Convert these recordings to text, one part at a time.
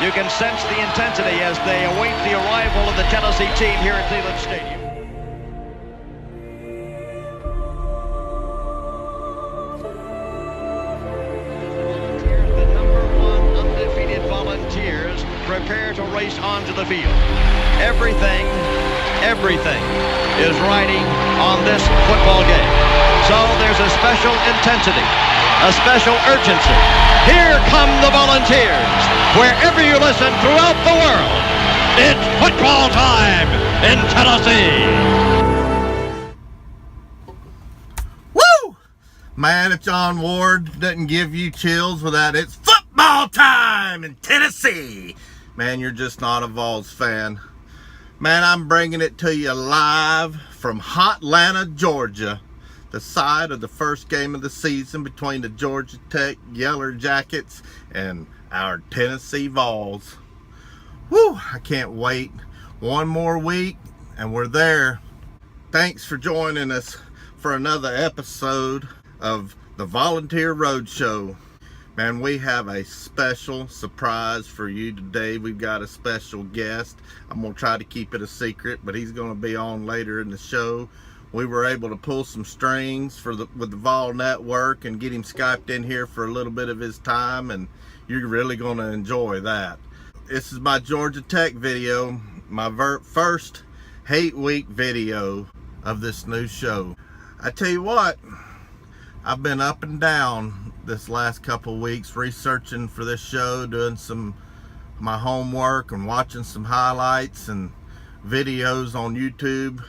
You can sense the intensity as they await the arrival of the Tennessee team here at Cleveland Stadium. The #1 undefeated Volunteers prepare to race onto the field. Everything is riding on this football game. So there's a special intensity, a special urgency. Here come the Volunteers. Wherever you listen throughout the world, it's football time in Tennessee. Woo! Man, if John Ward doesn't give you chills with that, it's football time in Tennessee. Man, you're just not a Vols fan. Man, I'm bringing it to you live from Hotlanta, Georgia. The side of the first game of the season between the Georgia Tech Yeller Jackets and our Tennessee Vols. Woo! I can't wait. One more week and we're there. Thanks for joining us for another episode of the Volunteer Roadshow. Man, we have a special surprise for you today. We've got a special guest. I'm going to try to keep it a secret, but he's going to be on later in the show. We were able to pull some strings with the Vol Network and get him Skyped in here for a little bit of his time, and you're really going to enjoy that. This is my Georgia Tech video, my first Hate Week video of this new show. I tell you what, I've been up and down this last couple weeks researching for this show, doing my homework and watching some highlights and videos on YouTube.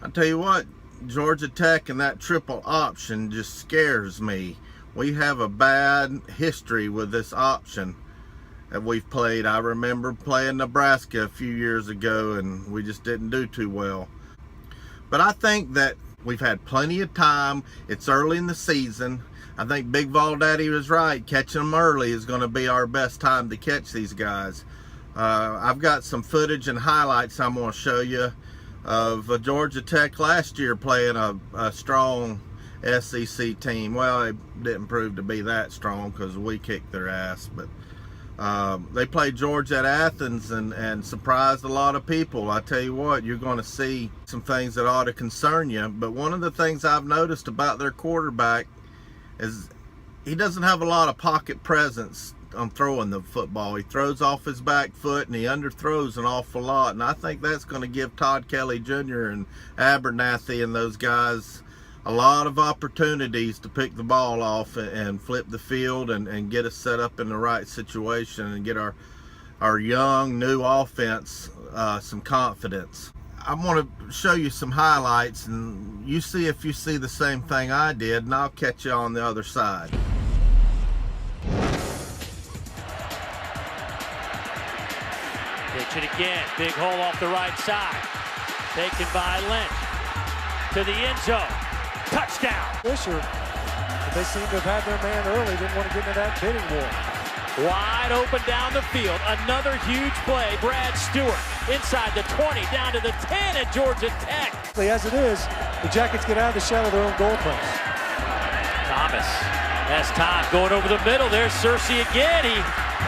I tell you what, Georgia Tech and that triple option just scares me. We have a bad history with this option that we've played. I remember playing Nebraska a few years ago and we just didn't do too well. But I think that we've had plenty of time. It's early in the season. I think Big Vol Daddy was right. Catching them early is going to be our best time to catch these guys. I've got some footage and highlights I'm going to show you of Georgia Tech last year playing a strong SEC team. Well, it didn't prove to be that strong because we kicked their ass, but they played Georgia at Athens and surprised a lot of people. I tell you what, you're going to see some things that ought to concern you. But one of the things I've noticed about their quarterback is he doesn't have a lot of pocket presence on throwing the football. He throws off his back foot and he underthrows an awful lot. And I think that's going to give Todd Kelly Jr. and Abernathy and those guys a lot of opportunities to pick the ball off and flip the field and get us set up in the right situation and get our young new offense some confidence. I want to show you some highlights and you see if you see the same thing I did, and I'll catch you on the other side. Pitch it again, big hole off the right side. Taken by Lynch to the end zone. Touchdown. Fisher, they seem to have had their man early, didn't want to get into that bidding war. Wide open down the field. Another huge play. Brad Stewart inside the 20, down to the 10 at Georgia Tech. As it is, the Jackets get out of the shadow of their own goal post. Thomas has time going over the middle. There's Searcy again. He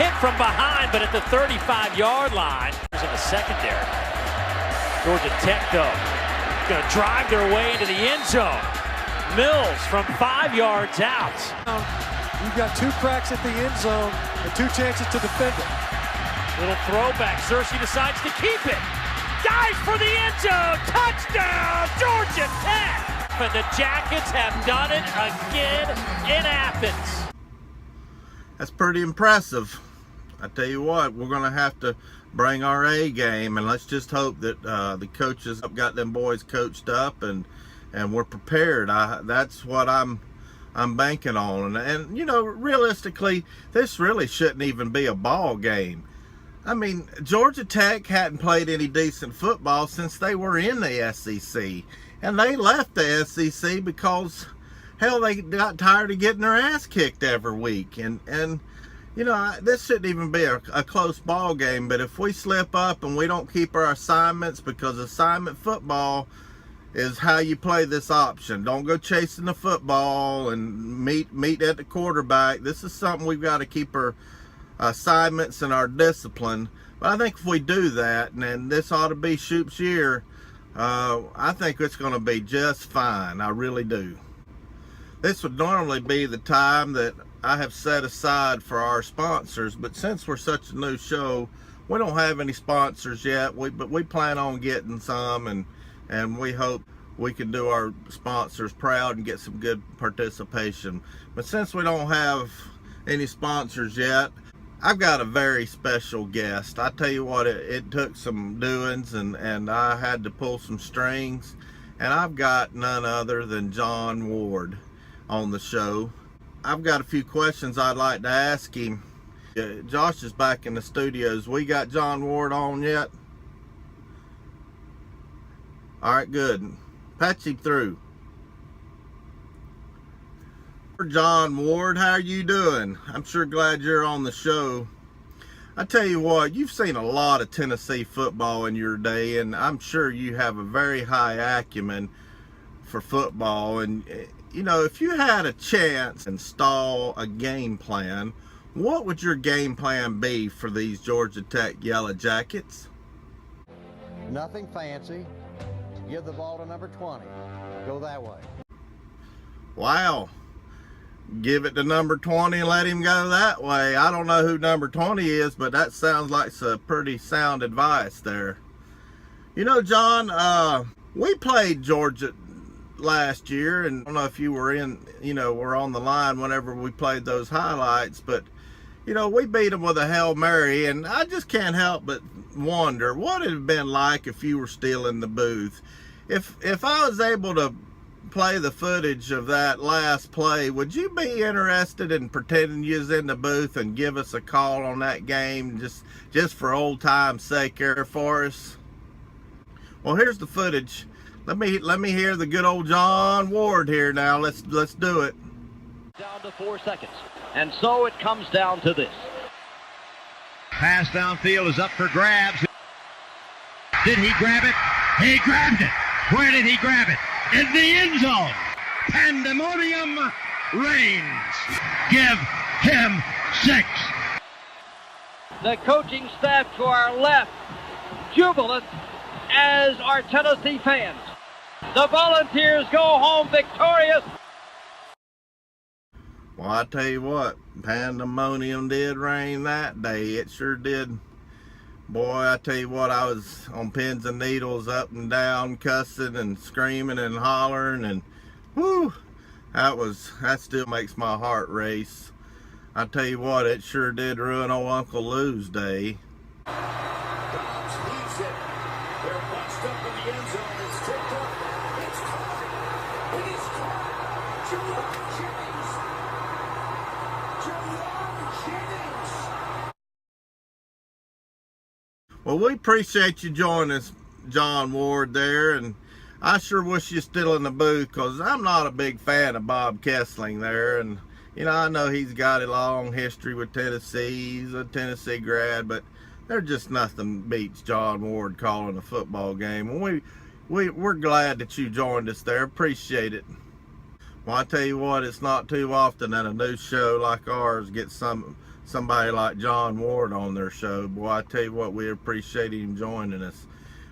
hit from behind, but at the 35-yard line. In the secondary. Georgia Tech, though, going to drive their way into the end zone. Mills from 5 yards out. You've got two cracks at the end zone and two chances to defend it. Little throwback. Searcy decides to keep it. Dives for the end zone. Touchdown, Georgia Tech. And the Jackets have done it again in Athens. That's pretty impressive. I tell you what, we're going to have to bring our A game, and let's just hope that the coaches have got them boys coached up and we're prepared. That's what I'm banking on. And you know, realistically, this really shouldn't even be a ball game. I mean, Georgia Tech hadn't played any decent football since they were in the SEC. And they left the SEC because, hell, they got tired of getting their ass kicked every week. And you know, this shouldn't even be a close ball game. But if we slip up and we don't keep our assignments, because assignment football is how you play this option. Don't go chasing the football and meet at the quarterback. This is something we've got to keep our assignments and our discipline. But I think if we do that, and this ought to be Shoop's year, I think it's going to be just fine. I really do. This would normally be the time that I have set aside for our sponsors, but since we're such a new show, we don't have any sponsors yet. But we plan on getting some, and we hope we can do our sponsors proud and get some good participation. But since we don't have any sponsors yet, I've got a very special guest. I tell you what, it took some doings, and I had to pull some strings, and I've got none other than John Ward on the show. I've got a few questions I'd like to ask him. Josh is back in the studios. We got John Ward on yet? All right, good. Patch him through. John Ward, how are you doing? I'm sure glad you're on the show. I tell you what, you've seen a lot of Tennessee football in your day, and I'm sure you have a very high acumen for football. And you know, if you had a chance to install a game plan, what would your game plan be for these Georgia Tech Yellow Jackets? Nothing fancy. Give the ball to number 20. Go that way. Wow. Give it to number 20 and let him go that way. I don't know who number 20 is, but that sounds like some pretty sound advice there. You know, John, we played Georgia last year, and I don't know if you were were on the line whenever we played those highlights, but you know, we beat them with a Hail Mary, and I just can't help but wonder what it would have been like if you were still in the booth. If I was able to play the footage of that last play, would you be interested in pretending you was in the booth and give us a call on that game just for old time's sake there for us? Well, here's the footage. Let me hear the good old John Ward here now. Let's do it. Down to 4 seconds. And so it comes down to this. Pass downfield is up for grabs. Did he grab it? He grabbed it. Where did he grab it? In the end zone. Pandemonium reigns. Give him 6. The coaching staff to our left, jubilant as are Tennessee fans. The Volunteers go home victorious. Well, I tell you what, pandemonium did reign that day. It sure did. Boy, I tell you what, I was on pins and needles up and down, cussing and screaming and hollering, and whoo, that still makes my heart race. I tell you what, it sure did ruin old Uncle Lou's day. Well, we appreciate you joining us, John Ward, there, and I sure wish you still in the booth, because I'm not a big fan of Bob Kessling there, and you know, I know he's got a long history with Tennessee. He's a Tennessee grad, but there's just nothing beats John Ward calling a football game. And we're glad that you joined us there. Appreciate it. Well, I tell you what, it's not too often that a new show like ours gets somebody like John Ward on their show. Boy, I tell you what, we appreciate him joining us.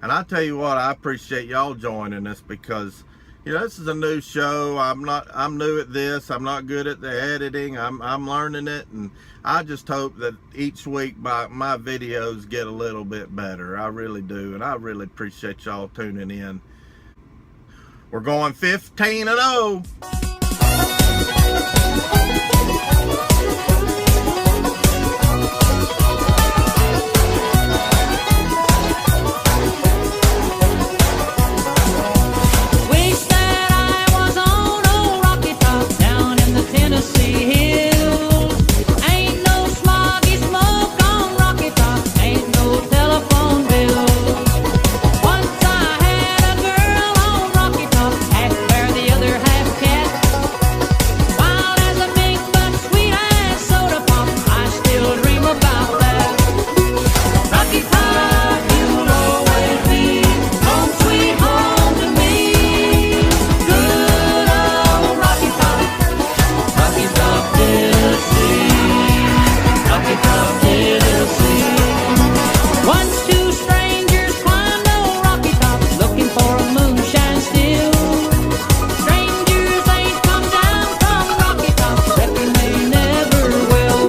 And I tell you what, I appreciate y'all joining us, because you know, this is a new show. I'm new at this. I'm not good at the editing. I'm learning it, and I just hope that each week my videos get a little bit better. I really do, and I really appreciate y'all tuning in. We're going 15-0.